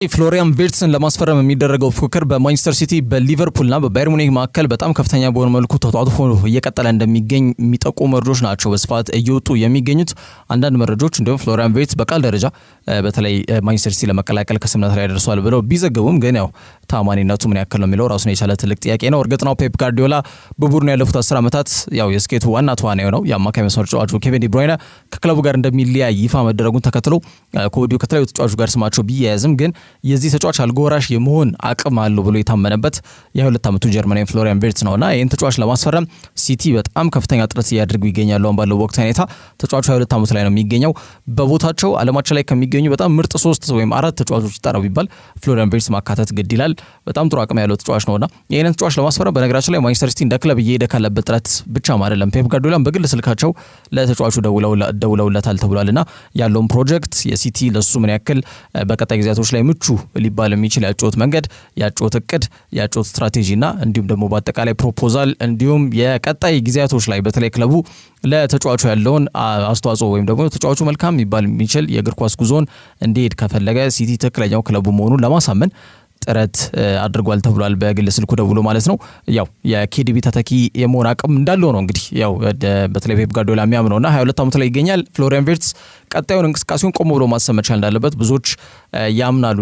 ፍሎሪያን ቪርትስን ለማስፈረም የሚደረገው ፉክክር በማንቸስተር ሲቲ በሊቨርፑልና በባየር ሙኒክ መካከል በጣም ከፍተኛ በሆነ መልኩ ተጧጡፎ እየቀጠለ እንደሚገኝ የሚጠቁሙ መረጃዎች ናቸው በስፋት እየወጡ የሚገኙት። አንዳንድ መረጃዎች እንዲሁም ፍሎሪያን ቪርትስ በቃል ደረጃ በተለይ ማንቸስተር ሲቲ ለመቀላቀል ከስምምነት ላይ ደርሷል ብለው ቢዘገቡም ግን ያው ታማኒነቱ ምን ያክል ነው የሚለው ራሱን የቻለ ትልቅ ጥያቄ ነው። እርግጥ ነው ፔፕ ጋርዲዮላ በቡድኑ ያለፉት 10 ዓመታት ያው የስኬቱ ዋና ተዋናይ ነው የአማካይ መስመር ተጫዋቹ ኬቪን ዲ ብሩይነ ከክለቡ ጋር እንደሚለያይ ይፋ መደረጉን ተከትሎ ከወዲሁ ከተለያዩ ተጫዋቾች ጋር ስማቸው ቢያያዝም ግን የዚህ ተጫዋች አልጎራሽ የመሆን አቅም አለው ብሎ የታመነበት የ22 ዓመቱ ጀርመናዊ ፍሎሪያን ቪርትስ ነውና ይህን ተጫዋች ለማስፈረም ሲቲ በጣም ከፍተኛ ጥረት እያደረጉ ይገኛሉ። ባለው ወቅት ሁኔታ ተጫዋቹ 22 ዓመቱ ላይ ነው የሚገኘው። በቦታቸው ዓለማችን ላይ ከሚገኙ በጣም ምርጥ 3 ወይም 4 ተጫዋቾች ይጣራው ቢባል ፍሎሪያን ቪርትስ ማካተት ግድ ይላል። በጣም ጥሩ አቅም ያለው ተጫዋች ነውና ይህንን ተጫዋች ለማስፈረም በነገራችን ላይ ማንቸስተር ሲቲ እንደ ክለብ እየሄደ ካለበት ጥረት ብቻም አይደለም ፔፕ ጋርዲዮላም በግል ስልካቸው ለተጫዋቹ ደውለውለታል ተብሏልና ያለውን ፕሮጀክት የሲቲ ለሱ ምን ያክል በቀጣይ ጊዜያቶች ላይ ምቹ ሊባል የሚችል ያጫወት መንገድ ያጫወት እቅድ ያጫወት ስትራቴጂና እንዲሁም ደግሞ በአጠቃላይ ፕሮፖዛል እንዲሁም የቀጣይ ጊዜያቶች ላይ በተለይ ክለቡ ለተጫዋቹ ያለውን አስተዋጽኦ ወይም ደግሞ ተጫዋቹ መልካም ሊባል የሚችል የእግር ኳስ ጉዞን እንዲሄድ ከፈለገ ሲቲ ትክክለኛው ክለቡ መሆኑን ለማሳመን ጥረት አድርጓል ተብሏል። በግል ስልኩ ደውሎ ማለት ነው። ያው የኬዲቢ ተተኪ የመሆን አቅም እንዳለው ነው እንግዲህ ያው በተለይ ፔፕ ጋርዲዮላ የሚያምነውና 22 ዓመቱ ላይ ይገኛል። ፍሎሪያን ቪርትስ ቀጣዩን እንቅስቃሴውን ቆም ብሎ ማሰብ መቻል እንዳለበት ብዙዎች ያምናሉ።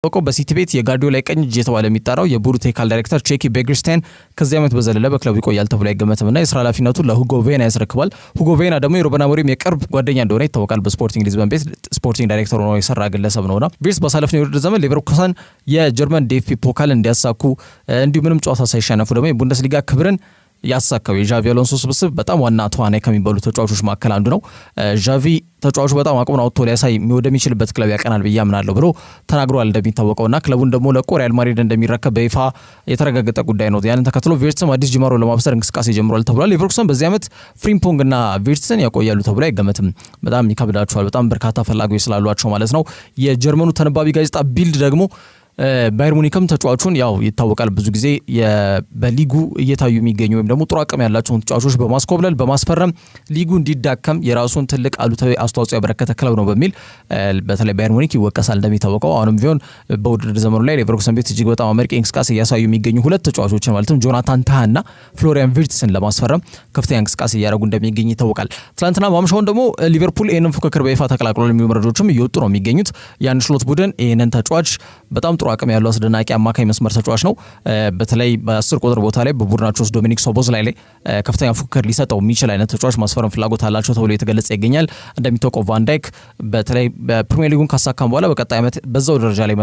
እንደሚታወቀው በሲቲ ቤት የጋርዲዮላ ቀኝ እጅ የተባለ የሚጠራው የቡድኑ ቴክኒካል ዳይሬክተር ቼኪ ቤግርስታይን ከዚህ ዓመት በዘለለ በክለቡ ይቆያል ተብሎ አይገመትምና የስራ ኃላፊነቱን ለሁጎ ቬና ያስረክባል። ሁጎ ቬና ደግሞ የሩበን አሞሪም የቅርብ ጓደኛ እንደሆነ ይታወቃል። በስፖርቲንግ ሊዝበን ቤት ስፖርቲንግ ዳይሬክተር ሆኖ የሰራ ግለሰብ ነውና ቪርትስ ባሳለፍነው የውድድር ዘመን ሌቨርኩሰን የጀርመን ዲኤፍቢ ፖካል እንዲያሳኩ እንዲሁ ምንም ጨዋታ ሳይሸነፉ ደግሞ የቡንደስሊጋ ክብርን ያሳካው የዣቪ አሎንሶ ስብስብ በጣም ዋና ተዋናይ ከሚባሉ ተጫዋቾች መካከል አንዱ ነው። ዣቪ ተጫዋቹ በጣም አቅሙን አውጥቶ ሊያሳይ ወደሚችልበት ክለብ ያቀናል ብዬ አምናለሁ ብሎ ተናግሯል። እንደሚታወቀውና ክለቡን ደግሞ ለቆ ሪያል ማድሪድ እንደሚረከብ በይፋ የተረጋገጠ ጉዳይ ነው። ያንን ተከትሎ ቪርትስም አዲስ ጅማሮ ለማብሰር እንቅስቃሴ ጀምሯል ተብሏል። ሌቨርኩሰን በዚህ ዓመት ፍሪምፖንግና ቪርትስን ያቆያሉ ተብሎ አይገመትም። በጣም ይከብዳቸዋል። በጣም በርካታ ፈላጊዎች ስላሏቸው ማለት ነው። የጀርመኑ ተነባቢ ጋዜጣ ቢልድ ደግሞ ባየር ሙኒክም ተጫዋቹን ያው ይታወቃል ብዙ ጊዜ በሊጉ እየታዩ የሚገኙ ወይም ደግሞ ጥሩ አቅም ያላቸውን ተጫዋቾች በማስኮብለል በማስፈረም ሊጉ እንዲዳከም የራሱን ትልቅ አሉታዊ አስተዋጽኦ ያበረከተ ክለብ ነው በሚል በተለይ ባየር ሙኒክ ይወቀሳል። እንደሚታወቀው አሁንም ቢሆን በውድድር ዘመኑ ላይ ሌቨርኩሰን ቤት እጅግ በጣም አመርቂ እንቅስቃሴ እያሳዩ የሚገኙ ሁለት ተጫዋቾችን ማለትም ጆናታን ታህና ፍሎሪያን ቪርትስን ለማስፈረም ከፍተኛ እንቅስቃሴ እያደረጉ እንደሚገኝ ይታወቃል። ትናንትና ማምሻውን ደግሞ ሊቨርፑል ይህንን ፉክክር በይፋ ተቀላቅሏል የሚሉ መረጃዎችም እየወጡ ነው የሚገኙት። ያን ችሎት ቡድን ይህንን ተጫዋች በጣም ጥሩ አቅም ያለው አስደናቂ አማካይ መስመር ተጫዋች ነው። በተለይ በ10 ቁጥር ቦታ ላይ በቡድናቸው ውስጥ ዶሚኒክ ሶቦስላይ ላይ ከፍተኛ ፉክክር ሊሰጠው የሚችል አይነት ተጫዋች ማስፈረም ፍላጎት አላቸው ተብሎ የተገለጸ ይገኛል። እንደሚታወቀው ቫን ዳይክ በተለይ በፕሪሚየር ሊጉን ካሳካም በኋላ በቀጣይ ዓመት በዛው ደረጃ ላይ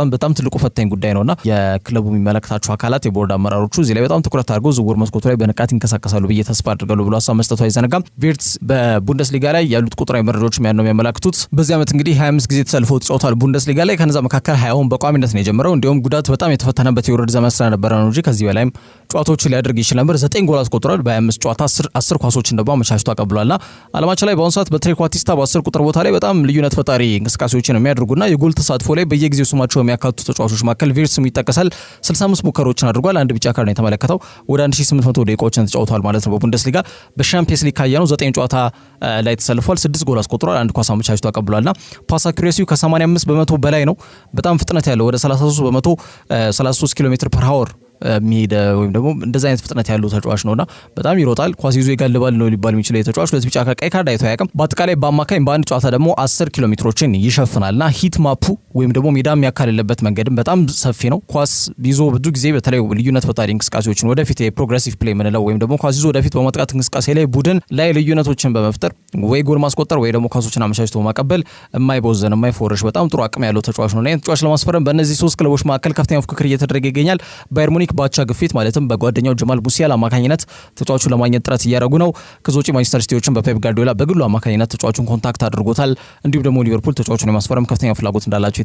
በጣም ትልቁ ፈታኝ ጉዳይ ነውና የክለቡ የሚመለከታቸው አካላት የቦርድ አመራሮቹ እዚህ ላይ በጣም ትኩረት አድርገው ዝውውር መስኮቱ ላይ በንቃት ይንቀሳቀሳሉ ብዬ ተስፋ አድርጋለሁ ብሎ ሀሳብ መስጠቱ አይዘነጋም። ቪርትስ በቡንደስሊጋ ላይ ያሉት ቁጥራዊ መረጃዎች ነው የሚያመላክቱት። በዚህ ዓመት እንግዲህ 25 ጊዜ ተሰልፎ ተጫውቷል ቡንደስሊጋ ላይ። ከነዛ መካከል 20ውን በቋሚነት ነው የጀመረው። እንዲሁም ጉዳት በጣም የተፈተነበት የውድድር ዘመን ስለነበረ ነው እንጂ ከዚህ በላይም ጨዋታዎችን ሊያደርግ ይችል ነበር። 9 ጎል አስቆጥሯል። በ25 ጨዋታ 10 ኳሶችን ደግሞ አመቻችቶ አቀብሏልና ዓለማችን ላይ በአሁኑ ሰዓት በትሬኳቲስታ በ10 ቁጥር ቦታ ላይ በጣም ልዩነት ፈጣሪ እንቅስቃሴዎችን የሚያደርጉና የጎል ተሳትፎ ላይ በየጊዜው ስማቸው የሚያካቱ ተጫዋቾች መካከል ቪርትስም ይጠቀሳል። 65 ሙከራዎችን አድርጓል። አንድ ቢጫ ካርድ ነው የተመለከተው። ወደ 1800 ደቂቃዎችን ተጫውቷል ማለት ነው። በቡንደስሊጋ በሻምፒየንስ ሊግ ካያነው 9 ጨዋታ ላይ ተሰልፏል። 6 ጎል አስቆጥሯል። አንድ ኳስ አመቻችቶ አቀብሏልና ፓስ አኩሬሲው ከ85% በላይ ነው። በጣም ፍጥነት ያለው ወደ 33% 33 ኪሎ ሜትር ፐር ሃወር የሚሄድ ወይም ደግሞ እንደዛ አይነት ፍጥነት ያለው ተጫዋች ነውና በጣም ይሮጣል። ኳስ ይዞ ይጋልባል ነው ሊባል የሚችል የተጫዋች ሁለት ቢጫ ቀይ ካርድ አይቶ ያቀም። በአጠቃላይ በአማካኝ በአንድ ጨዋታ ደግሞ 10 ኪሎ ሜትሮችን ይሸፍናልና ሂት ማፑ ወይም ደግሞ ሜዳ የሚያካልልበት መንገድም በጣም ሰፊ ነው። ኳስ ይዞ ብዙ ጊዜ በተለይ ልዩነት ፈጣሪ እንቅስቃሴዎችን ወደፊት የፕሮግሬሲቭ ፕሌይ ምንለው ወይም ደግሞ ኳስ ይዞ ወደፊት በማጥቃት እንቅስቃሴ ላይ ቡድን ላይ ልዩነቶችን በመፍጠር ወይ ጎል ማስቆጠር ወይ ደግሞ ኳሶችን አመቻችቶ ማቀበል የማይቦዘን የማይፎርሽ በጣም ጥሩ አቅም ያለው ተጫዋች ነው። ተጫዋች ለማስፈረም በእነዚህ 3 ክለቦች መካከል ከፍተኛ ፉክክር እየተደረገ ይገኛል። ባየር ሙኒክ ባቻ ግፊት ማለትም በጓደኛው ጀማል ሙሲያላ አማካኝነት ተጫዋቹን ለማግኘት ጥረት እያደረጉ ነው። ከዚህ ውጪ ማንቸስተር ሲቲዎችን በፔፕ ጋርዲዮላ በግሉ አማካኝነት ተጫዋቹን ኮንታክት አድርጎታል። እንዲሁም ደግሞ ሊቨርፑል ተጫዋቹን የማስፈረም ከፍተኛ ፍላጎት እንዳላቸው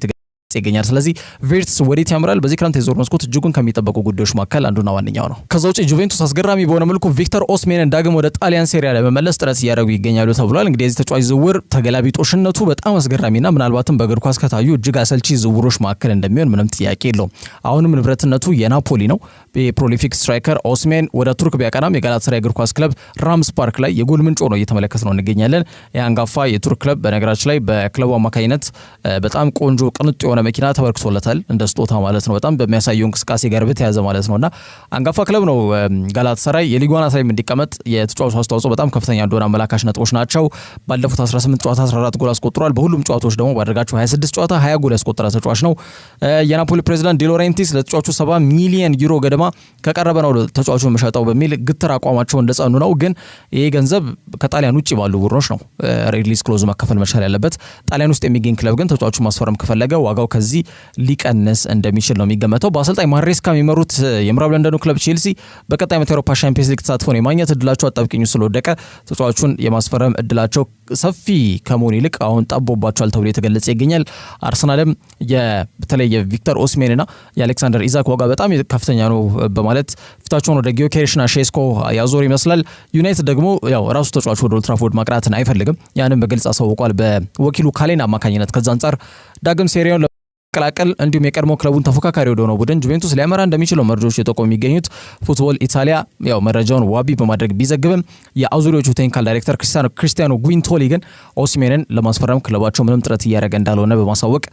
ይገኛል። ስለዚህ ቪርትስ ወዴት ያምራል? በዚህ ክረምት የዝውውር መስኮት እጅጉን ከሚጠበቁ ጉዳዮች መካከል አንዱና ዋነኛው ነው። ከዛ ውጪ ጁቬንቱስ አስገራሚ በሆነ መልኩ ቪክተር ኦስሜንን ዳግም ወደ ጣሊያን ሴሪያ ላይ መመለስ ጥረት እያደረጉ ይገኛሉ ተብሏል። እንግዲህ የዚህ ተጫዋች ዝውውር ተገላቢጦሽነቱ በጣም አስገራሚና ምናልባትም በእግር ኳስ ከታዩ እጅግ አሰልቺ ዝውውሮች መካከል እንደሚሆን ምንም ጥያቄ የለውም። አሁንም ንብረትነቱ የናፖሊ ነው። የፕሮሊፊክ ስትራይከር ኦስሜን ወደ ቱርክ ቢያቀናም የጋላታሳራይ እግር ኳስ ክለብ ራምስ ፓርክ ላይ የጎል ምንጭ ሆኖ እየተመለከት ነው እንገኛለን። የአንጋፋ የቱርክ ክለብ በነገራችን ላይ በክለቡ አማካኝነት በጣም ቆንጆ ቅንጡ የሆነ መኪና ተበርክቶለታል እንደ ስጦታ ማለት ነው። በጣም በሚያሳየው እንቅስቃሴ ጋር በተያያዘ ማለት ነውና አንጋፋ ክለብ ነው ጋላታሳራይ። የሊጓን አሳይም እንዲቀመጥ የተጫዋቹ አስተዋጽኦ በጣም ከፍተኛ እንደሆነ አመላካሽ ነጥቦች ናቸው። ባለፉት 18 ጨዋታ 14 ጎል አስቆጥሯል። በሁሉም ጨዋታዎች ደግሞ ባደረጋቸው 26 ጨዋታ 20 ጎል ያስቆጠረ ተጫዋች ነው። የናፖሊ ፕሬዚዳንት ዲ ሎሬንቲስ ለተጫዋቹ 70 ሚሊዮን ዩሮ ገደማ ከቀረበ ነው ተጫዋቹ መሸጠው በሚል ግትር አቋማቸው እንደጸኑ ነው። ግን ይሄ ገንዘብ ከጣሊያን ውጭ ባሉ ቡድኖች ነው ሪሊዝ ክሎዝ መከፈል መቻል ያለበት። ጣሊያን ውስጥ የሚገኝ ክለብ ግን ተጫዋቹ ማስፈረም ከፈለገ ዋጋው ከዚህ ሊቀንስ እንደሚችል ነው የሚገመተው። በአሰልጣኝ ማሬስካ የሚመሩት የምዕራብ ለንደኑ ክለብ ቼልሲ በቀጣይ ዓመት የአውሮፓ ቻምፒየንስ ሊግ ተሳትፎን የማግኘት እድላቸው አጣብቂኝ ስለወደቀ ተጫዋቹን የማስፈረም እድላቸው ሰፊ ከመሆን ይልቅ አሁን ጠቦባቸዋል ተብሎ የተገለጸ ይገኛል። አርሰናልም በተለይ የቪክተር ኦስሜንና የአሌክሳንደር ኢዛክ ዋጋ በጣም ከፍተኛ ነው በማለት ፊታቸውን ወደ ጊዮኬሬሽና ሼስኮ ያዞር ይመስላል። ዩናይትድ ደግሞ ያው ራሱ ተጫዋቹ ወደ ኦልድ ትራፎርድ ማቅናትን አይፈልግም። ያንን በግልጽ አሳውቋል በወኪሉ ካሌን አማካኝነት። ከዛ አንጻር ዳግም ሴሪያውን ቀላቀል እንዲሁም የቀድሞ ክለቡን ተፎካካሪ ወደ ሆነው ቡድን ጁቬንቱስ ሊያመራ እንደሚችለው መረጃዎች የጠቆሙ የሚገኙት ፉትቦል ኢታሊያ ያው መረጃውን ዋቢ በማድረግ ቢዘግብም የአዙሪዎቹ ቴክኒካል ዳይሬክተር ክሪስቲያኖ ጉንቶሊ ግን ኦሲሜንን ለማስፈረም ክለባቸው ምንም ጥረት እያደረገ እንዳልሆነ በማሳወቅ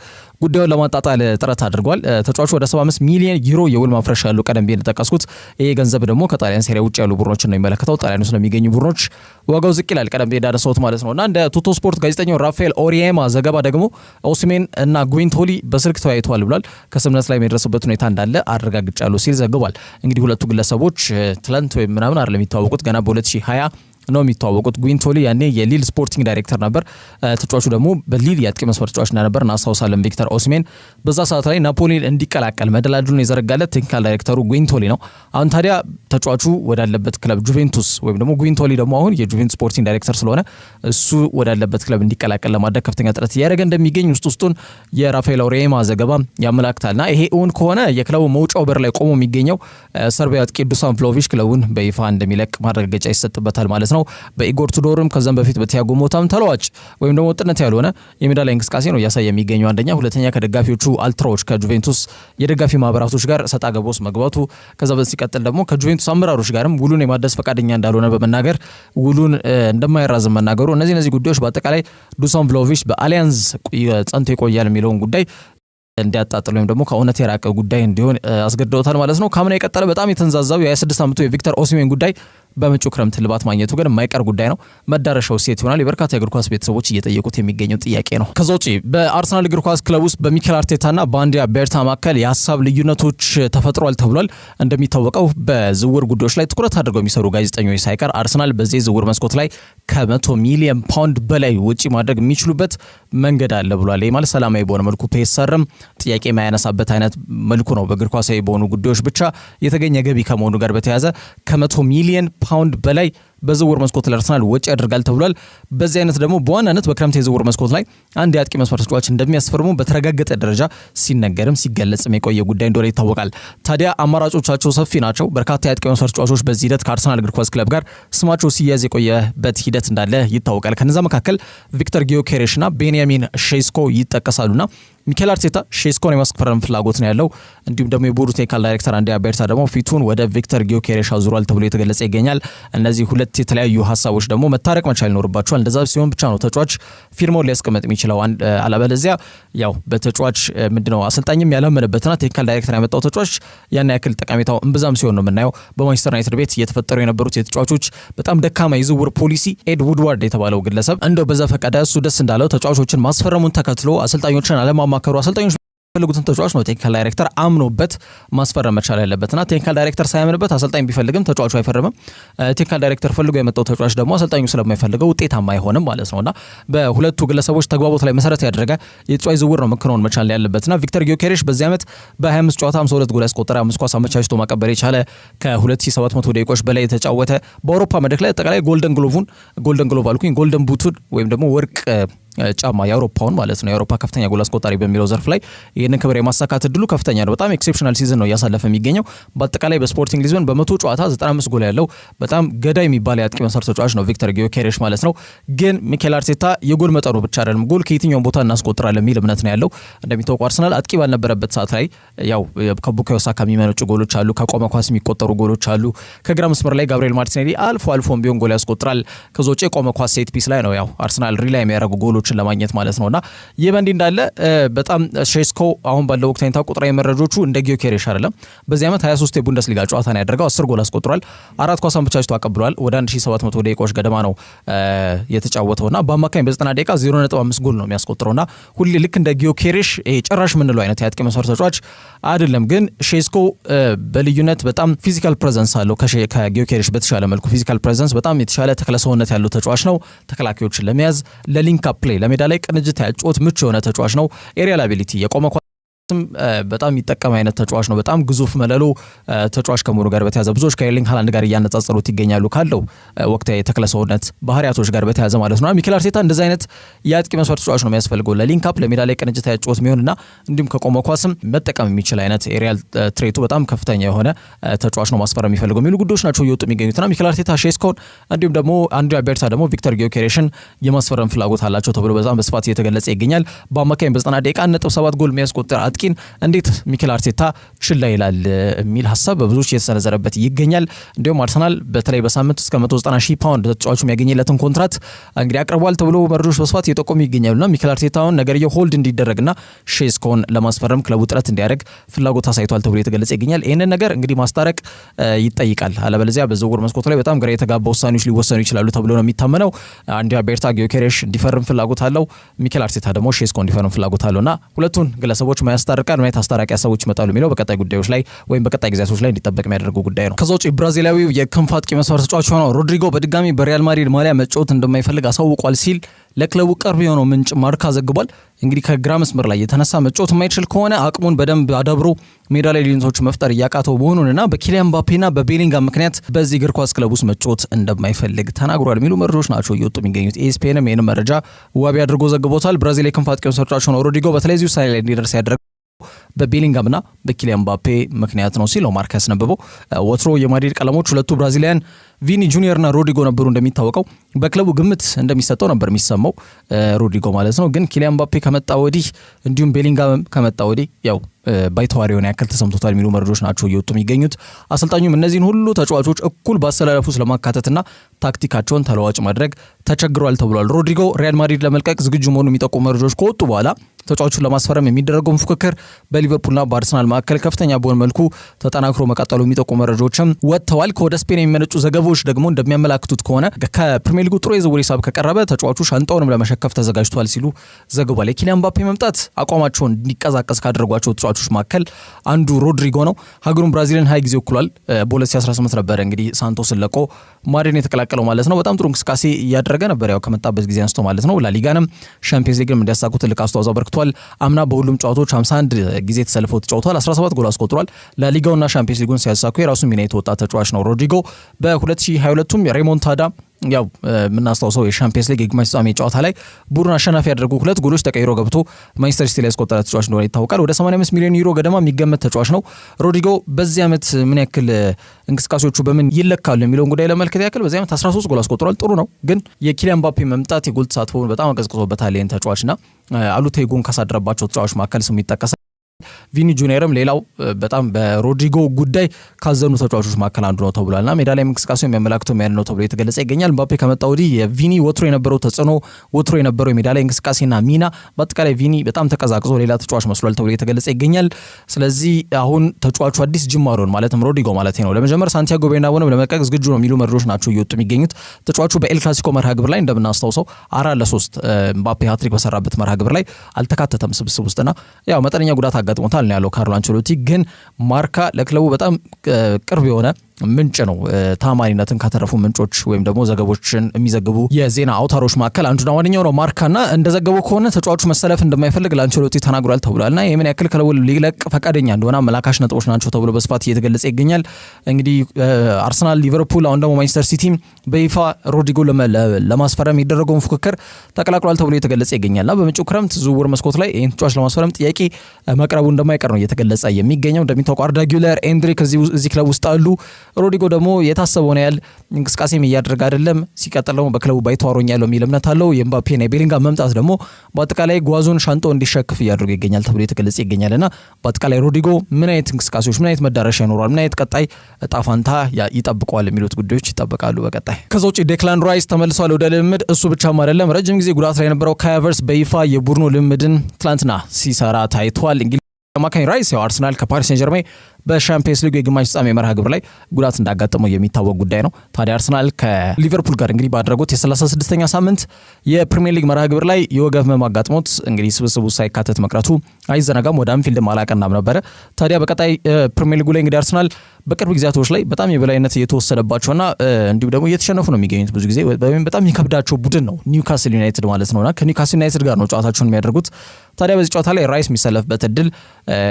ጉዳዩን ለማጣጣል ጥረት አድርጓል። ተጫዋቹ ወደ 75 ሚሊዮን ዩሮ የውል ማፍረሻ ያለው ቀደም ብዬ እንደጠቀስኩት ይሄ ገንዘብ ደግሞ ከጣሊያን ሴሪያ ውጭ ያሉ ቡድኖችን ነው የሚመለከተው። ጣሊያን ውስጥ ለሚገኙ ቡድኖች ዋጋው ዝቅ ይላል ቀደም ብዬ እንዳነሳሁት ማለት ነውና እንደ ቱቶ ስፖርት ጋዜጠኛው ራፋኤል ኦሪየማ ዘገባ ደግሞ ኦሲሜን እና ጉንቶሊ በስልክ ተወያይተዋል ብሏል። ከስምምነት ላይ የሚደረሱበት ሁኔታ እንዳለ አረጋግጫለሁ ሲል ዘግቧል። እንግዲህ ሁለቱ ግለሰቦች ትላንት ወይም ምናምን አይደለም የሚተዋወቁት ገና በ2020 ነው የሚተዋወቁት። ጉንቶሊ ያኔ የሊል ስፖርቲንግ ዳይሬክተር ነበር። ተጫዋቹ ደግሞ በሊል የአጥቂ መስመር ተጫዋች ነበር እናስታውሳለን። ቪክተር ኦስሜን በዛ ሰዓት ላይ ናፖሊን እንዲቀላቀል መደላድሉን የዘረጋለት ቴክኒካል ዳይሬክተሩ ጉንቶሊ ነው። አሁን ታዲያ ተጫዋቹ ወዳለበት ክለብ ጁቬንቱስ ወይም ደግሞ ጉንቶሊ ደግሞ አሁን የጁቬንቱስ ስፖርቲንግ ዳይሬክተር ስለሆነ እሱ ወዳለበት ክለብ እንዲቀላቀል ለማድረግ ከፍተኛ ጥረት እያደረገ እንደሚገኝ ውስጡን የራፋኤል ኦሪየማ ዘገባ ያመላክታልና ይሄ እውን ከሆነ የክለቡ መውጫው በር ላይ ቆሞ የሚገኘው ሰርቢያዊ አጥቂ ዱሳን ቭሎቪች ክለቡን በይፋ እንደሚለቅ ማረጋገጫ ይሰጥበታል ማለት ነው። በኢጎር ቱዶርም ከዛም በፊት በቲያጎ ሞታም ተለዋጭ ወይም ደግሞ ወጥነት ያልሆነ የሜዳ ላይ እንቅስቃሴ ነው እያሳየ የሚገኘው አንደኛ። ሁለተኛ ከደጋፊዎቹ አልትራዎች ከጁቬንቱስ የደጋፊ ማህበራቶች ጋር ሰጣ ገባ ውስጥ መግባቱ፣ ከዛ በሲቀጥል ደግሞ ከጁቬንቱስ አመራሮች ጋርም ውሉን የማደስ ፈቃደኛ እንዳልሆነ በመናገር ውሉን እንደማይራዝም መናገሩ፣ እነዚህ ጉዳዮች በአጠቃላይ ዱሳን ቭሎቪች በአሊያንዝ ጸንቶ ይቆያል የሚለውን ጉዳይ እንዲያጣጥል ወይም ደግሞ ከእውነት የራቀ ጉዳይ እንዲሆን አስገድደውታል ማለት ነው። ካምና የቀጠለ በጣም የተንዛዛው የ26 ዓመቱ የቪክተር ኦሲሜን ጉዳይ በመጪው ክረምት ልባት ማግኘቱ ግን የማይቀር ጉዳይ ነው። መዳረሻው ሴት ይሆናል። የበርካታ የእግር ኳስ ቤተሰቦች እየጠየቁት የሚገኘው ጥያቄ ነው። ከዛ ውጪ በአርሰናል እግር ኳስ ክለብ ውስጥ በሚኬል አርቴታና በአንድሪያ ቤርታ መካከል የሀሳብ ልዩነቶች ተፈጥሯል ተብሏል። እንደሚታወቀው በዝውውር ጉዳዮች ላይ ትኩረት አድርገው የሚሰሩ ጋዜጠኞች ሳይቀር አርሰናል በዚህ ዝውውር መስኮት ላይ ከ100 ሚሊዮን ፓውንድ በላይ ወጪ ማድረግ የሚችሉበት መንገድ አለ ብሏል። ይህ ማለት ሰላማዊ በሆነ መልኩ ፔሰርም ጥያቄ የማያነሳበት አይነት መልኩ ነው። በእግር ኳሳዊ በሆኑ ጉዳዮች ብቻ የተገኘ ገቢ ከመሆኑ ጋር በተያያዘ ከ100 ሚሊዮን ፓውንድ በላይ በዝውውር መስኮት ለአርሰናል ወጪ ያደርጋል ተብሏል። በዚህ አይነት ደግሞ በዋናነት በክረምት የዝውውር መስኮት ላይ አንድ የአጥቂ መስመር ተጫዋች እንደሚያስፈርሙ በተረጋገጠ ደረጃ ሲነገርም ሲገለጽም የቆየ ጉዳይ እንደሆነ ይታወቃል። ታዲያ አማራጮቻቸው ሰፊ ናቸው። በርካታ የአጥቂ መስመር ተጫዋቾች በዚህ ሂደት ከአርሰናል እግር ኳስ ክለብ ጋር ስማቸው ሲያዝ የቆየበት ሂደት እንዳለ ይታወቃል። ከነዛ መካከል ቪክተር ጊዮኬሬሽና ቤንያሚን ሼስኮ ይጠቀሳሉና ሚኬል አርቴታ ሼስኮን የማስፈረም ፍላጎት ነው ያለው። እንዲሁም ደግሞ የቡድኑ ቴክኒካል ዳይሬክተር አንድሪያ ቤርታ ደግሞ ፊቱን ወደ ቪክተር ጊዮኬሬሽ አዙሯል ተብሎ የተገለጸ ይገኛል። እነዚህ ሁለት የተለያዩ ሀሳቦች ደግሞ መታረቅ መቻል ይኖርባቸዋል። እንደዛ ሲሆን ብቻ ነው ተጫዋች ፊርማውን ሊያስቀምጥ የሚችለው። አለበለዚያ ያው በተጫዋች ምንድነው አሰልጣኝም ያላመነበትና ቴክኒካል ዳይሬክተር ያመጣው ተጫዋች ያን ያክል ጠቀሜታው እምብዛም ሲሆን ነው የምናየው። በማንቸስተር ዩናይትድ ቤት እየተፈጠሩ የነበሩት የተጫዋቾች በጣም ደካማ የዝውውር ፖሊሲ ኤድ ውድዋርድ የተባለው ግለሰብ እንደው በዛ ፈቀደ እሱ ደስ እንዳለው ተጫዋቾችን ማስፈረሙን ተከትሎ አሰልጣኞችን አለማማከሩ አሰልጣኞች ፈልጉትን ተጫዋች ነው ቴክኒካል ዳይሬክተር አምኖበት ማስፈረም መቻል ያለበትና ቴክኒካል ዳይሬክተር ሳያምንበት አሰልጣኝ ቢፈልግም ተጫዋቹ አይፈርምም። ቴክኒካል ዳይሬክተር ፈልጎ የመጣው ተጫዋች ደግሞ አሰልጣኙ ስለማይፈልገው ውጤታማ አይሆንም ማለት ነውና በሁለቱ ግለሰቦች ተግባቦት ላይ መሰረት ያደረገ የተጫዋች ዝውውር ነው መከናወን መቻል ያለበትና ቪክተር ጊዮኬሬሽ በዚህ ዓመት በ25 ጨዋታ 52 ጎል ያስቆጠረ 5 ኳስ አመቻችቶ ማቀበል የቻለ ከ2700 ደቂቆች በላይ የተጫወተ በአውሮፓ መድረክ ላይ አጠቃላይ ጎልደን ግሎቭ ቡቱን ወይም ደግሞ ወርቅ ጫማ የአውሮፓውን ማለት ነው የአውሮፓ ከፍተኛ ጎል አስቆጣሪ በሚለው ዘርፍ ላይ ይህንን ክብር የማሳካት እድሉ ከፍተኛ ነው። በጣም ኤክሴፕሽናል ሲዝን ነው እያሳለፈ የሚገኘው። በአጠቃላይ በስፖርቲንግ ሊዝበን በ100 ጨዋታ 95 ጎል ያለው በጣም ገዳይ የሚባል የአጥቂ መስመር ተጫዋች ነው ቪክተር ጊዮኬሬሽ ማለት ነው። ግን ሚኬል አርቴታ የጎል መጠኑ ብቻ አይደለም ጎል ከየትኛውም ቦታ እናስቆጥራለን የሚል እምነት ነው ያለው። እንደሚታወቀው አርሰናል አጥቂ ባልነበረበት ሰዓት ላይ ያው ከቡካዮ ሳካ የሚመነጩ ጎሎች አሉ፣ ከቆመ ኳስ የሚቆጠሩ ጎሎች አሉ። ከግራ መስመር ላይ ጋብሪኤል ማርቲኔሊ አልፎም ቢሆን ጎል ያስቆጥራል። ከዛ ውጪ የቆመ ኳስ ሴት ፒስ ላይ ነው ያው አርሰናል ሪላይ የሚያደርጉ ጎሎችን ለማግኘት ማለት ነውና ይህ በእንዲህ እንዳለ በጣም ሼስኮ አሁን ባለው ወቅታዊ ቁጥራዊ መረጃዎቹ እንደ ጊዮኬሬሽ አይደለም። በዚህ ዓመት 23 የቡንደስሊጋ ጨዋታ ነው ያደረገው፣ 10 ጎል አስቆጥሯል፣ 4 ኳስ አመቻችቶ አቀብሏል። ወደ 1700 ደቂቃዎች ገደማ ነው የተጫወተውና በአማካኝ በ90 ደቂቃ 0.5 ጎል ነው የሚያስቆጥረውና ሁሌ ልክ እንደ ጊዮኬሬሽ ጭራሽ ምንለው አይነት የአጥቂ መስመር ተጫዋች አይደለም። ግን ሼስኮ በልዩነት በጣም ፊዚካል ፕሬዘንስ አለው። ከጊዮኬሬሽ በተሻለ መልኩ ፊዚካል ፕሬዘንስ በጣም የተሻለ ተክለሰውነት ያለው ተጫዋች ነው። ተከላካዮችን ለመያዝ ለሊንክ አፕ ፕሌይ ለሜዳ ላይ ቅንጅት ያጫወት ምቹ የሆነ ተጫዋች ነው። ኤሪያል አቢሊቲ የቆመ በጣም የሚጠቀም አይነት ተጫዋች ነው። በጣም ግዙፍ መለሎ ተጫዋች ከመሆኑ ጋር በተያዘ ብዙዎች ከኤርሊንግ ሃላንድ ጋር እያነጻጸሩት ይገኛሉ ካለው ወቅታዊ የተክለሰውነት ባህሪያቶች ጋር በተያዘ ማለት ነው። ሚኬል አርቴታ እንደዚህ አይነት የአጥቂ መስመር ተጫዋች ነው የሚያስፈልገው ለሊንክ አፕ ለሜዳ ላይ ቅንጅት ያጫወት የሚሆንና እንዲሁም ከቆመ ኳስም መጠቀም የሚችል አይነት ኤሪያል ትሬቱ በጣም ከፍተኛ የሆነ ተጫዋች ነው ማስፈረም የሚፈልገው የሚሉ ጉዳዮች ናቸው እየወጡ የሚገኙትና ሚኬል አርቴታ ሼስኮን እንዲሁም ደግሞ አንድሪያ ቤርታ ደግሞ ቪክተር ጊዮኬሬሽን የማስፈረም ፍላጎት አላቸው ተብሎ በጣም በስፋት እየተገለጸ ይገኛል። በአማካኝ በ90 ደቂቃ 1.7 ጎል የሚያስቆጥር አጥቂን እንዴት ሚኬል አርቴታ ችላ ይላል የሚል ሀሳብ በብዙዎች እየተሰነዘረበት ይገኛል። እንዲሁም አርሰናል በተለይ በሳምንት እስከ 190,000 ፓውንድ ተጫዋቹ የሚያገኝለትን ኮንትራት እንግዲህ አቅርቧል ተብሎ መረጃዎች በስፋት እየጠቆሙ ይገኛሉና ሚኬል አርቴታውን ነገርየው ሆልድ እንዲደረግና ሼስኮን ለማስፈረም ክለቡ ጥረት እንዲያደርግ ፍላጎት አሳይቷል ተብሎ የተገለጸ ይገኛል። ይህንን ነገር እንግዲህ ማስታረቅ ይጠይቃል። አለበለዚያ በዝውውር መስኮቱ ላይ በጣም ግራ የተጋባ ውሳኔዎች ሊወሰኑ ይችላሉ ተብሎ ነው የሚታመነው። አንድሪያ ቤርታ ጊዮኬሬሽ እንዲፈርም ፍላጎት አለው፣ ሚኬል አርቴታ ደግሞ ሼስኮ እንዲፈርም ፍላጎት አለውና ሁለቱን ግለሰቦች ያስታርቃል ማለት አስታራቂ ሀሳቦች ይመጣሉ የሚለው በቀጣይ ጉዳዮች ላይ ወይም በቀጣይ ጊዜያቶች ላይ እንዲጠበቅ የሚያደርገው ጉዳይ ነው። ከዛ ውጪ ብራዚላዊው የክንፍ አጥቂ መስመር ተጫዋች ሆነው ሮድሪጎ በድጋሚ በሪያል ማድሪድ ማሊያ መጫወት እንደማይፈልግ አሳውቋል ሲል ለክለቡ ቅርብ የሆነው ምንጭ ማርካ ዘግቧል። እንግዲህ ከግራ መስመር ላይ የተነሳ መጫወት የማይችል ከሆነ አቅሙን በደንብ አዳብሮ ሜዳ ላይ ልዩነቶች መፍጠር እያቃተው መሆኑንና በኪሊያን ምባፔና በቤሊንጋም ምክንያት በዚህ እግር ኳስ ክለብ ውስጥ መጫወት እንደማይፈልግ ተናግሯል የሚሉ መረጃዎች ናቸው እየወጡ የሚገኙት። ኤስፒኤንም ይህንን መረጃ ዋቢ አድርጎ ዘግቦታል። ብራዚል የክንፍ አጥቂ መስመር ተጫዋች ሆነው ሮድሪጎ በተለይ እዚህ ውሳኔ ላይ እንዲደርስ ያደረገው በቤሊንጋምና በኪሊያን ምባፔ ምክንያት ነው ሲል ማርካ ያስነበበው። ወትሮ የማድሪድ ቀለሞች ሁለቱ ብራዚሊያን ቪኒ ጁኒየርና ሮድሪጎ ነበሩ። እንደሚታወቀው በክለቡ ግምት እንደሚሰጠው ነበር የሚሰማው ሮድሪጎ ማለት ነው። ግን ኪሊያን ምባፔ ከመጣ ወዲህ እንዲሁም ቤሊንጋም ከመጣ ወዲህ ያው ባይተዋር የሆነ ያክል ተሰምቶታል የሚሉ መረጃዎች ናቸው እየወጡ የሚገኙት። አሰልጣኙም እነዚህን ሁሉ ተጫዋቾች እኩል በአሰላለፉ ውስጥ ለማካተትና ታክቲካቸውን ተለዋጭ ማድረግ ተቸግሯል ተብሏል። ሮድሪጎ ሪያል ማድሪድ ለመልቀቅ ዝግጁ መሆኑ የሚጠቁሙ መረጃዎች ከወጡ በኋላ ተጫዋቹን ለማስፈረም የሚደረገው ፉክክር በሊቨርፑልና በአርሰናል መካከል ከፍተኛ በሆነ መልኩ ተጠናክሮ መቀጠሉ የሚጠቁሙ መረጃዎችም ወጥተዋል። ከወደ ስፔን የሚመነጩ ዘገባዎች ደግሞ እንደሚያመላክቱት ከሆነ ከፕሪሚየር ሊጉ ጥሩ የዝውውር ሂሳብ ከቀረበ ተጫዋቹ ሻንጣውንም ለመሸከፍ ተዘጋጅቷል ሲሉ ዘግቧል። የኪሊያን ምባፔ መምጣት አቋማቸውን እንዲቀዛቀዝ ካደረጓቸው ተጫዋቾች መካከል አንዱ ሮድሪጎ ነው። ሀገሩን ብራዚልን 20 ጊዜ ወክሏል። በ2018 ነበር እንግዲህ ሳንቶስን ለቆ ማድሪድን የተቀላቀለው ማለት ነው። በጣም ጥሩ እንቅስቃሴ እያደረገ ነበር ያው ከመጣበት ጊዜ አንስቶ ማለት ነው። ላሊጋንም ሻምፒየንስ ሊግንም እንዲያሳኩ ትልቅ አስተዋጽኦ አበርክቷል። አምና በሁሉም ጨዋታዎች 51 ጊዜ ተሰልፈው ተጫውቷል። 17 ጎል አስቆጥሯል። ላሊጋውና ሻምፒየንስ ሊጉን ሲያሳኩ የራሱ ሚና የተወጣ ተጫዋች ነው ሮድሪጎ። በ2022ም ሬሞንታዳ ያው የምናስታውሰው የሻምፒየንስ ሊግ የግማሽ ፍጻሜ ጨዋታ ላይ ቡድን አሸናፊ ያደረጉ 2 ጎሎች ተቀይሮ ገብቶ ማንቸስተር ሲቲ ላይ ያስቆጠረ ተጫዋች እንደሆነ ይታወቃል። ወደ 85 ሚሊዮን ዩሮ ገደማ የሚገመት ተጫዋች ነው ሮድሪጎ። በዚህ ዓመት ምን ያክል እንቅስቃሴዎቹ በምን ይለካሉ የሚለውን ጉዳይ ለመልከት ያክል በዚህ ዓመት 13 ጎል አስቆጥሯል። ጥሩ ነው። ግን የኪሊያን ምባፔ መምጣት የጎል ተሳትፎውን በጣም አቀዝቅዞበታል ይህን ተጫዋችና አሉታዊ ጎን ካሳደረባቸው ተጫዋች መካከል ስሙ ይጠቀሳል። ቪኒ ጁኒየርም ሌላው በጣም በሮድሪጎ ጉዳይ ካዘኑ ተጫዋቾች መካከል አንዱ ነው ተብሏልና ሜዳ ላይ እንቅስቃሴው የሚያመላክተው ያን ነው ተብሎ የተገለጸ ይገኛል። ምባፔ ከመጣ ወዲህ የቪኒ ወትሮ የነበረው ተጽዕኖ ወትሮ የነበረው የሜዳ ላይ እንቅስቃሴና ሚና በአጠቃላይ ቪኒ በጣም ተቀዛቅዞ ሌላ ተጫዋች መስሏል ተብሎ የተገለጸ ይገኛል። ስለዚህ አሁን ተጫዋቹ አዲስ ጅማሮን ማለትም ሮድሪጎ ማለት ነው ለመጀመር ሳንቲያጎ ቤርናቦንም ለመልቀቅ ዝግጁ ነው የሚሉ መረጃዎች ናቸው እየወጡ የሚገኙት። ተጫዋቹ በኤል ክላሲኮ መርሃ ግብር ላይ እንደምናስታውሰው 4-3 ምባፔ ሃትሪክ በሰራበት መርሃ ግብር ላይ አልተካተተም ስብስብ ውስጥና ያው መጠነኛ ጉዳት አጋጥሞታል ነው ያለው ካርሎ አንቸሎቲ። ግን ማርካ ለክለቡ በጣም ቅርብ የሆነ ምንጭ ነው። ታማኒነትን ካተረፉ ምንጮች ወይም ደግሞ ዘገቦችን የሚዘግቡ የዜና አውታሮች መካከል አንዱና ዋነኛው ነው ማርካና እንደዘገቡ ከሆነ ተጫዋቹ መሰለፍ እንደማይፈልግ ለአንቸሎቲ ተናግሯል ተብሏልና የምን ያክል ክለቡ ሊለቅ ፈቃደኛ እንደሆነ አመላካሽ ነጥቦች ናቸው ተብሎ በስፋት እየተገለጸ ይገኛል። እንግዲህ አርሰናል፣ ሊቨርፑል አሁን ደግሞ ማንቸስተር ሲቲ በይፋ ሮድሪጎ ለማስፈረም የሚደረገውን ፉክክር ተቀላቅሏል ተብሎ እየተገለጸ ይገኛልና በመጪው ክረምት ዝውውር መስኮት ላይ ይህን ተጫዋች ለማስፈረም ጥያቄ መቅረቡ እንደማይቀር ነው እየተገለጸ የሚገኘው። እንደሚታወቀው አርዳ ጉለር፣ ኤንድሪክ እዚህ ክለብ ውስጥ አሉ። ሮድሪጎ ደግሞ የታሰበውን ያህል እንቅስቃሴም እያደረገ አይደለም። ሲቀጥል ደግሞ በክለቡ ባይተዋሮኛል የሚል እምነት አለው። የኤምባፔና የቤሊንጋም መምጣት ደግሞ በአጠቃላይ ጓዙን ሻንጦ እንዲሸክፍ እያደረገ ይገኛል ተብሎ የተገለጸ ይገኛልና በአጠቃላይ ሮድሪጎ ምን አይነት እንቅስቃሴዎች፣ ምን አይነት መዳረሻ ይኖራል፣ ምን አይነት ቀጣይ እጣ ፋንታ ይጠብቀዋል የሚሉት ጉዳዮች ይጠበቃሉ በቀጣይ። ከዛ ውጭ ዴክላን ራይስ ተመልሷል ወደ ልምምድ። እሱ ብቻም አይደለም፣ ረጅም ጊዜ ጉዳት ላይ የነበረው ካይ ሃቨርትዝ በይፋ የቡድኑ ልምምድን ትላንትና ሲሰራ ታይቷል። አማካኝ ራይስ ያው አርሰናል ከፓሪስ ሴን ጀርሜን በሻምፒየንስ ሊግ የግማሽ ፍጻሜ መርሃ ግብር ላይ ጉዳት እንዳጋጠመው የሚታወቅ ጉዳይ ነው። ታዲያ አርሰናል ከሊቨርፑል ጋር እንግዲህ ባደረጉት የ36ኛ ሳምንት የፕሪሚየር ሊግ መርሃ ግብር ላይ የወገብ ህመም አጋጥሞት እንግዲህ ስብስቡ ሳይካተት መቅረቱ አይዘነጋም። ወደ አንፊልድ አላቀናም ነበረ። ታዲያ በቀጣይ ፕሪሚየር ሊጉ ላይ እንግዲህ አርሰናል በቅርብ ጊዜያቶች ላይ በጣም የበላይነት እየተወሰደባቸውና እንዲሁም ደግሞ እየተሸነፉ ነው የሚገኙት። ብዙ ጊዜ በጣም የሚከብዳቸው ቡድን ነው ኒውካስል ዩናይትድ ማለት ነውና ከኒውካስል ዩናይትድ ጋር ነው ጨዋታቸውን የሚያደርጉት። ታዲያ በዚህ ጨዋታ ላይ ራይስ የሚሰለፍበት እድል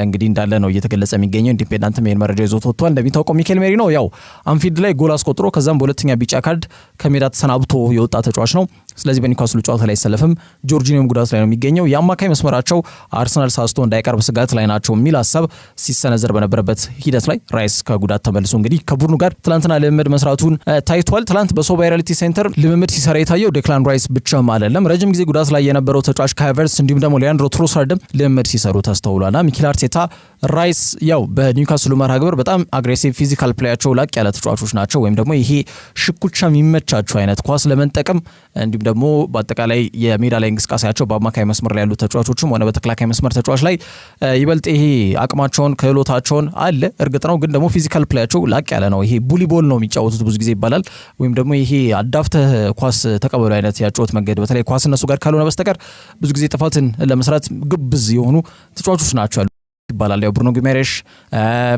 እንግዲህ እንዳለ ነው እየተገለጸ የሚገኘው። ኢንዲፔንዳንትም ይሄን መረጃ ይዞት ወጥቷል። እንደሚታወቀው ሚኬል ሜሪኖ ያው አንፊልድ ላይ ጎል አስቆጥሮ ከዛም በሁለተኛ ቢጫ ካርድ ከሜዳ ተሰናብቶ የወጣ ተጫዋች ነው። ስለዚህ በኒውካስሉ ጨዋታ ላይ አይሰለፍም። ጆርጂኒዮም ጉዳት ላይ ነው የሚገኘው። የአማካይ መስመራቸው አርሰናል ሳስቶ እንዳይቀርብ ስጋት ላይ ናቸው የሚል ሀሳብ ሲሰነዘር በነበረበት ሂደት ላይ ራይስ ከጉዳት ተመልሶ እንግዲህ ከቡድኑ ጋር ትላንትና ልምምድ መስራቱን ታይቷል። ትላንት በሶባ ሪያሊቲ ሴንተር ልምምድ ሲሰራ የታየው ዴክላን ራይስ ብቻም አይደለም። ረጅም ጊዜ ጉዳት ላይ የነበረው ተጫዋች ካይ ሃቨርትዝ እንዲሁም ደግሞ ሊያንድሮ ትሮሳርድም ልምምድ ሲሰሩ ተስተውሏልና ሚኬል አርቴታ ራይስ ያው በኒውካስሉ መርሃ ግብር በጣም አግሬሲቭ ፊዚካል ፕሌያቸው ላቅ ያለ ተጫዋቾች ናቸው፣ ወይም ደግሞ ይሄ ሽኩቻ የሚመቻቸው አይነት ኳስ ለመንጠቅም እንዲሁም ደግሞ በአጠቃላይ የሜዳ ላይ እንቅስቃሴያቸው በአማካይ መስመር ላይ ያሉ ተጫዋቾችም ሆነ በተከላካይ መስመር ተጫዋች ላይ ይበልጥ ይሄ አቅማቸውን ክህሎታቸውን አለ። እርግጥ ነው ግን ደግሞ ፊዚካል ፕሌያቸው ላቅ ያለ ነው። ይሄ ቡሊ ቦል ነው የሚጫወቱት ብዙ ጊዜ ይባላል፣ ወይም ደግሞ ይሄ አዳፍተህ ኳስ ተቀበሉ አይነት ያጫወት መንገድ በተለይ ኳስ እነሱ ጋር ካልሆነ በስተቀር ብዙ ጊዜ ጥፋትን ለመስራት ግብዝ የሆኑ ተጫዋቾች ናቸው ይባላል። ያው ብሩኖ ጊሜሬሽ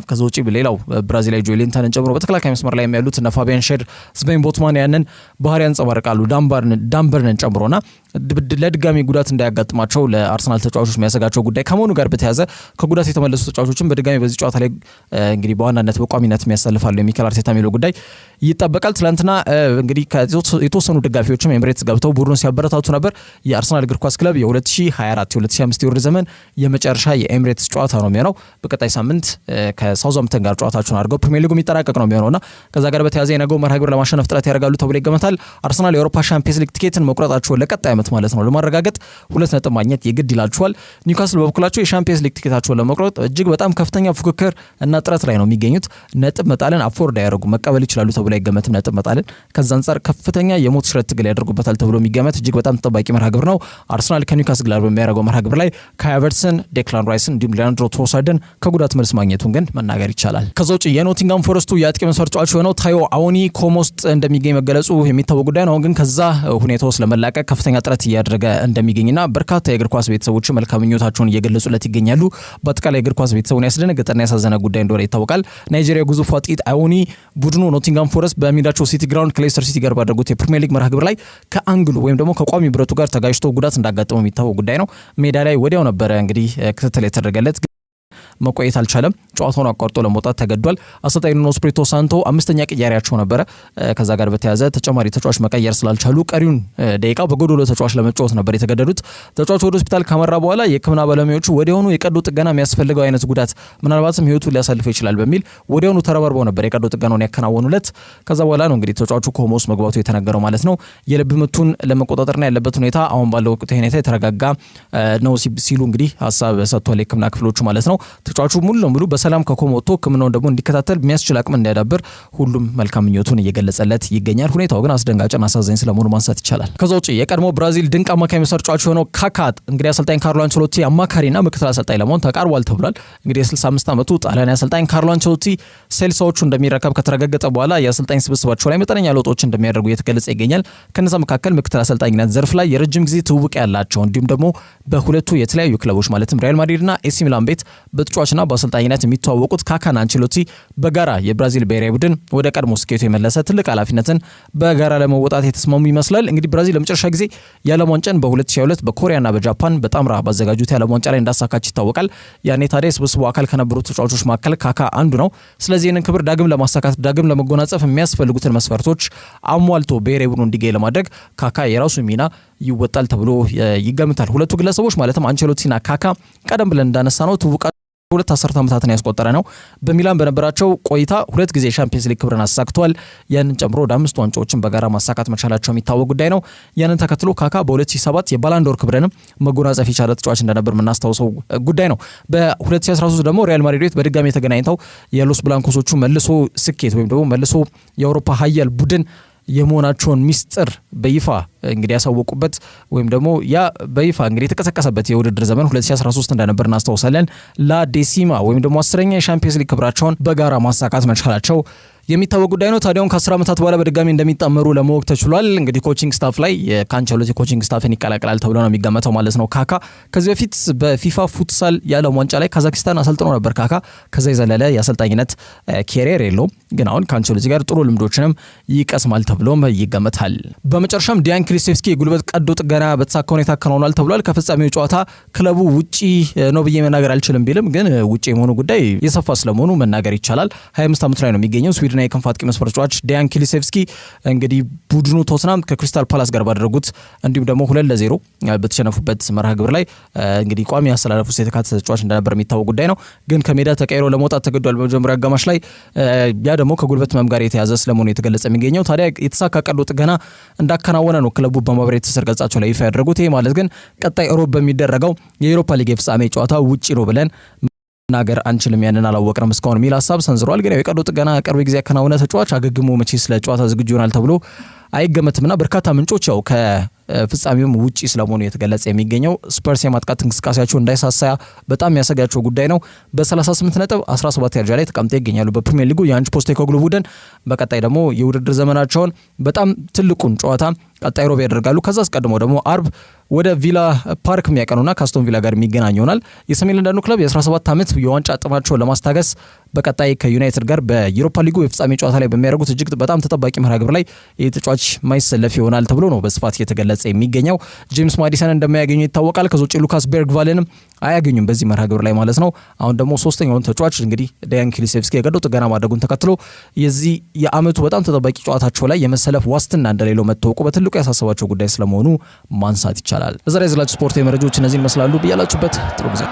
ከዛ ውጪ ሌላው ብራዚላዊ ጆኤሊንተንን ጨምሮ በተከላካይ መስመር ላይ ያሉት እነ ፋቢያን ሼር፣ ስቬን ቦትማን ያንን ባህሪ ያንጸባርቃሉ ዳምበርንን ጨምሮና ለድጋሚ ጉዳት እንዳያጋጥማቸው ለአርሰናል ተጫዋቾች የሚያሰጋቸው ጉዳይ ከመሆኑ ጋር በተያያዘ ከጉዳት የተመለሱ ተጫዋቾችን በድጋሚ በዚህ ጨዋታ ላይ እንግዲህ በዋናነት በቋሚነት የሚያሳልፋሉ የሚኬል አርቴታ የሚለው ጉዳይ ይጠበቃል። ትላንትና እንግዲህ የተወሰኑ ደጋፊዎችም ኤምሬትስ ገብተው ቡድኑን ሲያበረታቱ ነበር። የአርሰናል እግር ኳስ ክለብ የ2024 የ2025 የውድድር ዘመን የመጨረሻ የኤምሬትስ ጨዋታ ነው የሚሆነው። በቀጣይ ሳምንት ከሳውዛምፕተን ጋር ጨዋታቸውን አድርገው ፕሪሚየር ሊጉ የሚጠናቀቅ ነው የሚሆነውና ከዛ ጋር በተያያዘ የነገው መርሃ ግብር ለማሸነፍ ጥረት ያደርጋሉ ተብሎ ይገመታል። አርሰናል የአውሮፓ ሻምፒየንስ ሊግ ቲኬትን መቁረጣቸውን ለቀጣይ ዓመት ማለት ነው ለማረጋገጥ 2 ነጥብ ማግኘት የግድ ይላቸዋል። ኒውካስል በበኩላቸው የሻምፒየንስ ሊግ ቲኬታቸውን ለመቁረጥ እጅግ በጣም ከፍተኛ ፉክክር እና ጥረት ላይ ነው የሚገኙት። ነጥብ መጣልን አፎርድ ያደርጉ መቀበል ይችላሉ ተብሎ አይገመትም። ነጥብ መጣልን ከዛ አንጻር ከፍተኛ የሞት ሽረት ትግል ያደርጉበታል ተብሎ የሚገመት እጅግ በጣም ተጠባቂ መርሃ ግብር ነው። አርሰናል ከኒውካስል ጋር በሚያደርገው መርሃ ግብር ላይ ካይ ሃቨርትዝን፣ ዴክላን ራይስን እንዲሁም ሊያንድሮ ትሮሳርድን ከጉዳት መልስ ማግኘቱን ግን መናገር ይቻላል። ከዛ ውጭ የኖቲንጋም ፎረስቱ የአጥቂ መስመር ተጫዋች የሆነው ታዮ አዎኒ ኮማ ውስጥ እንደሚገኝ መገለጹ የሚታወቅ ጉዳይ ነው። ግን ከዛ ሁኔታ ውስጥ ለመላቀቅ ከፍተኛ ጥረት እያደረገ እንደሚገኝና በርካታ የእግር ኳስ ቤተሰቦች መልካም ምኞታቸውን እየገለጹለት ይገኛሉ። በአጠቃላይ የእግር ኳስ ቤተሰቡን ያስደነገጠና ያሳዘነ ጉዳይ እንደሆነ ይታወቃል። ናይጄሪያ ግዙፉ አጥቂ አዎኒ ቡድኑ ኖቲንጋም ፎረስት በሜዳቸው ሲቲ ግራውንድ ከሌስተር ሲቲ ጋር ባደረጉት የፕሪሚየር ሊግ መርሃ ግብር ላይ ከአንግሉ ወይም ደግሞ ከቋሚ ብረቱ ጋር ተጋጭቶ ጉዳት እንዳጋጠመው የሚታወቅ ጉዳይ ነው። ሜዳ ላይ ወዲያው ነበረ እንግዲህ ክትትል የተደረገለት መቆየት አልቻለም። ጨዋታውን አቋርጦ ለመውጣት ተገዷል። አሰልጣኝ ኑኖ ስፒሪቶ ሳንቶ 5ኛ ቅያሪያቸው ነበረ። ከዛ ጋር በተያያዘ ተጨማሪ ተጫዋች መቀየር ስላልቻሉ ቀሪውን ደቂቃ በጎዶሎ ተጫዋች ለመጫወት ነበር የተገደዱት። ተጫዋቹ ወደ ሆስፒታል ካመራ በኋላ የሕክምና ባለሙያዎቹ ወዲያውኑ የቀዶ ጥገና የሚያስፈልገው አይነት ጉዳት ምናልባትም ህይወቱን ሊያሳልፈው ይችላል በሚል ወዲያውኑ ተረባርበው ነበር የቀዶ ጥገናውን ያከናወኑለት። ከዛ በኋላ ነው እንግዲህ ተጫዋቹ ኮማ ውስጥ መግባቱ የተነገረው ማለት ነው። የልብ ምቱን ለመቆጣጠርና ያለበት ሁኔታ አሁን ባለው ወቅት ሁኔታ የተረጋጋ ነው ሲሉ እንግዲህ ሀሳብ ሰጥቷል የሕክምና ክፍሎቹ ማለት ነው። ተጫዋቹ ሙሉ ለሙሉ በሰላም ከኮማ ወጥቶ ሕክምናውን ደግሞ እንዲከታተል የሚያስችል አቅም እንዲያዳብር ሁሉም መልካም ምኞቱን እየገለጸለት ይገኛል። ሁኔታው ግን አስደንጋጭና አሳዛኝ ስለመሆኑ ማንሳት ይቻላል። ከዛ ውጭ የቀድሞ ብራዚል ድንቅ አማካይ መስመር ተጫዋች የሆነው ካካ እንግዲህ አሰልጣኝ ካርሎ አንቸሎቲ አማካሪና ምክትል አሰልጣኝ ለመሆን ተቃርቧል ተብሏል። እንግዲህ የ65 ዓመቱ ጣሊያናዊ አሰልጣኝ ካርሎ አንቸሎቲ ሴልሳዎቹ እንደሚረከብ ከተረጋገጠ በኋላ የአሰልጣኝ ስብስባቸው ላይ መጠነኛ ለውጦች እንደሚያደርጉ እየተገለጸ ይገኛል። ከነዛ መካከል ምክትል አሰልጣኝነት ዘርፍ ላይ የረጅም ጊዜ ትውውቅ ያላቸው እንዲሁም ደግሞ በሁለቱ የተለያዩ ክለቦች ማለትም ሪያል ማድሪድና ኤሲ ሚላን ቤት ተጫዋችና በአሰልጣኝነት የሚተዋወቁት ካካና አንቸሎቲ በጋራ የብራዚል ብሔራዊ ቡድን ወደ ቀድሞ ስኬቱ የመለሰ ትልቅ ኃላፊነትን በጋራ ለመወጣት የተስማሙ ይመስላል። እንግዲህ ብራዚል ለመጨረሻ ጊዜ የዓለም ዋንጫን በ2022 በኮሪያና በጃፓን በጣምራ ባዘጋጁት የዓለም ዋንጫ ላይ እንዳሳካች ይታወቃል። ያኔ ታዲያ ስብስቡ አካል ከነበሩ ተጫዋቾች መካከል ካካ አንዱ ነው። ስለዚህ ይህንን ክብር ዳግም ለማሳካት ዳግም ለመጎናጸፍ የሚያስፈልጉትን መስፈርቶች አሟልቶ ብሔራዊ ቡድኑ እንዲገኝ ለማድረግ ካካ የራሱ ሚና ይወጣል ተብሎ ይገምታል። ሁለቱ ግለሰቦች ማለትም አንቸሎቲና ካካ ቀደም ብለን እንዳነሳ ነው ትውቃ 2 10 ዓመታትን ያስቆጠረ ነው። በሚላን በነበራቸው ቆይታ 2 ጊዜ ሻምፒየንስ ሊግ ክብርን አሳክቷል። ያንን ጨምሮ ወደ 5 ዋንጫዎችን በጋራ ማሳካት መቻላቸው የሚታወቅ ጉዳይ ነው። ያንን ተከትሎ ካካ በ2007 የባላንዶር ክብርንም መጎናጸፍ የቻለ ተጫዋች እንደነበር የምናስታውሰው ጉዳይ ነው። በ2013 ደግሞ ሪያል ማድሪድ በድጋሚ ተገናኝተው የሎስ ብላንኮሶቹ መልሶ ስኬት ወይም ደግሞ መልሶ የአውሮፓ ኃያል ቡድን የመሆናቸውን ሚስጥር በይፋ እንግዲህ ያሳወቁበት ወይም ደግሞ ያ በይፋ እንግዲህ የተቀሰቀሰበት የውድድር ዘመን 2013 እንደነበር እናስታውሳለን። ላዴሲማ ወይም ደግሞ 10ኛ የሻምፒየንስ ሊግ ክብራቸውን በጋራ ማሳካት መቻላቸው የሚታወቅ ጉዳይ ነው። ታዲያውን ከ10 ዓመታት በኋላ በድጋሚ እንደሚጣመሩ ለማወቅ ተችሏል። እንግዲህ ኮቺንግ ስታፍ ላይ የካንቸሎቲ ኮቺንግ ስታፍን ይቀላቀላል ተብሎ ነው የሚገመተው ማለት ነው። ካካ ከዚህ በፊት በፊፋ ፉትሳል የዓለም ዋንጫ ላይ ካዛክስታን አሰልጥኖ ነበር። ካካ ከዛ የዘለለ የአሰልጣኝነት ኬሪየር የለውም፣ ግን አሁን ካንቸሎቲ ጋር ጥሩ ልምዶችንም ይቀስማል ተብሎም ይገመታል። በመጨረሻም ዲያን ክሊሴቭስኪ የጉልበት ቀዶ ጥገና በተሳካ ሁኔታ አከናውኗል ተብሏል። ከፍጻሜው ጨዋታ ክለቡ ውጪ ነው ብዬ መናገር አልችልም ቢልም ግን ውጪ የመሆኑ ጉዳይ የሰፋ ስለመሆኑ መናገር ይቻላል። 25 ዓመት ላይ ነው የሚገኘው ስዊድን የክንፍ አጥቂ መስመር ተጫዋች ዲያን ክሊሴቭስኪ እንግዲህ ቡድኑ ቶትናም ከክሪስታል ፓላስ ጋር ባደረጉት እንዲሁም ደግሞ 2-0 በተሸነፉበት መርሃ ግብር ላይ እንግዲህ ቋሚ ያስተላለፉ የተካተተ ተጫዋች እንደነበር የሚታወቅ ጉዳይ ነው። ግን ከሜዳ ተቀይሮ ለመውጣት ተገዷል በመጀመሪያ አጋማሽ ላይ። ያ ደግሞ ከጉልበት ህመም ጋር የተያዘ ስለመሆኑ የተገለጸ የሚገኘው ታዲያ የተሳካ ቀዶ ጥገና እንዳከናወነ ነው ክለቡ በማህበራዊ ትስስር ገጻቸው ላይ ይፋ ያደረጉት። ይህ ማለት ግን ቀጣይ ሮብ በሚደረገው የዩሮፓ ሊግ የፍጻሜ ጨዋታ ውጪ ነው ብለን ናገር አንችልም፣ ያንን አላወቅንም እስካሁን የሚል ሀሳብ ሰንዝሯል። ግን የቀዶ ጥገና ቅርብ ጊዜ ያከናወነ ተጫዋች አገግሞ መቼ ስለ ጨዋታ ዝግጁ ይሆናል ተብሎ አይገመትምና በርካታ ምንጮች ያው ከፍጻሜውም ውጪ ስለመሆኑ የተገለጸ የሚገኘው ስፐርስ የማጥቃት እንቅስቃሴያቸው እንዳይሳሳ በጣም የሚያሰጋቸው ጉዳይ ነው። በ38 ነጥብ 17 ደረጃ ላይ ተቀምጠው ይገኛሉ በፕሪሚየር ሊጉ የአንጅ ፖስቴኮግሉ ቡድን። በቀጣይ ደግሞ የውድድር ዘመናቸውን በጣም ትልቁን ጨዋታ ቀጣይ ሮብ ያደርጋሉ። ከዛ አስቀድሞ ደግሞ አርብ ወደ ቪላ ፓርክ የሚያቀኑና ከአስቶን ቪላ ጋር የሚገናኝ ይሆናል። የሰሜን ለንደኑ ክለብ የ17 ዓመት የዋንጫ ጥማቸውን ለማስታገስ በቀጣይ ከዩናይትድ ጋር በዩሮፓ ሊጉ የፍጻሜ ጨዋታ ላይ በሚያደርጉት እጅግ በጣም ተጠባቂ መርሃ ግብር ላይ የተጫዋች ማይሰለፍ ይሆናል ተብሎ ነው በስፋት እየተገለጸ የሚገኘው። ጄምስ ማዲሰን እንደማያገኙ ይታወቃል። ከዛ ውጪ ሉካስ ቤርግቫልንም አያገኙም በዚህ መርሃ ግብር ላይ ማለት ነው። አሁን ደግሞ ሶስተኛውን ተጫዋች እንግዲህ ዲያን ክሊሴቭስኪ የቀዶ ጥገና ማድረጉን ተከትሎ የዚህ የአመቱ በጣም ተጠባቂ ጨዋታቸው ላይ የመሰለፍ ዋስትና እንደሌለው መታወቁ በትልቁ ያሳሰባቸው ጉዳይ ስለመሆኑ ማንሳት ይቻላል። ለዛሬ ያዘጋጀኋቸው ስፖርታዊ መረጃዎች እነዚህን ይመስላሉ። ብያላችሁበት ጥሩ ጊዜ